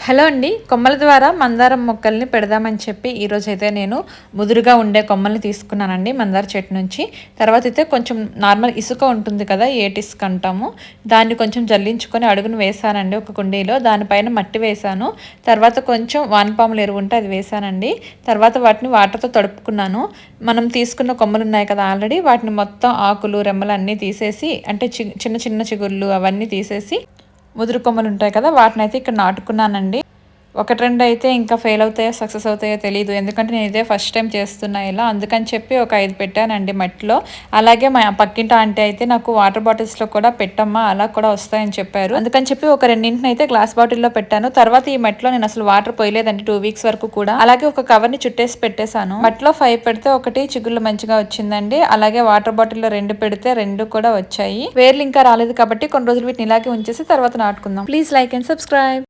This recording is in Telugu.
హలో అండి. కొమ్మల ద్వారా మందారం మొక్కల్ని పెడదామని చెప్పి ఈరోజైతే నేను ముదురుగా ఉండే కొమ్మల్ని తీసుకున్నానండి మందార చెట్టు నుంచి. తర్వాత అయితే కొంచెం నార్మల్ ఇసుక ఉంటుంది కదా, ఏటి ఇసుక అంటాము. దాన్ని కొంచెం జల్లించుకొని అడుగున వేసానండి ఒక కుండీలో. దానిపైన మట్టి వేశాను. తర్వాత కొంచెం వానపాముల ఎరువు ఉంటే అది వేశానండి. తర్వాత వాటిని వాటర్తో తడుపుకున్నాను. మనం తీసుకున్న కొమ్మలు ఉన్నాయి కదా ఆల్రెడీ, వాటిని మొత్తం ఆకులు రెమ్మలు అన్నీ తీసేసి, అంటే చిన్న చిన్న చిగుళ్ళు అవన్నీ తీసేసి ముదురు కొమ్మలు ఉంటాయి కదా, వాటిని అయితే ఇక్కడ నాటుకున్నానండి. ఒకటి రెండు అయితే ఇంకా ఫెయిల్ అవుతాయో సక్సెస్ అవుతాయో తెలియదు, ఎందుకంటే నేను ఇదే ఫస్ట్ టైం చేస్తున్నా ఇలా. అందుకని చెప్పి ఒక 5 పెట్టానండి మట్టిలో. అలాగే మా పక్కింటి ఆంటీ అయితే నాకు వాటర్ బాటిల్స్లో కూడా పెట్టమ్మా, అలా కూడా వస్తాయని చెప్పారు. అందుకని చెప్పి ఒక రెండింటిని అయితే గ్లాస్ బాటిల్లో పెట్టాను. తర్వాత ఈ మట్టిలో నేను అసలు వాటర్ పోయలేదండి 2 వీక్స్ వరకు కూడా. అలాగే ఒక కవర్ని చుట్టేసి పెట్టేశాను. మట్టిలో 5 పెడితే ఒకటి చిగుళ్ళు మంచిగా వచ్చిందండి. అలాగే వాటర్ బాటిల్లో 2 పెడితే 2 కూడా వచ్చాయి. వేర్లు ఇంకా రాలేదు కాబట్టి కొన్ని రోజులు వీటిని ఇలాగే ఉంచేసి తర్వాత నాటుకుందాం. Please like and subscribe.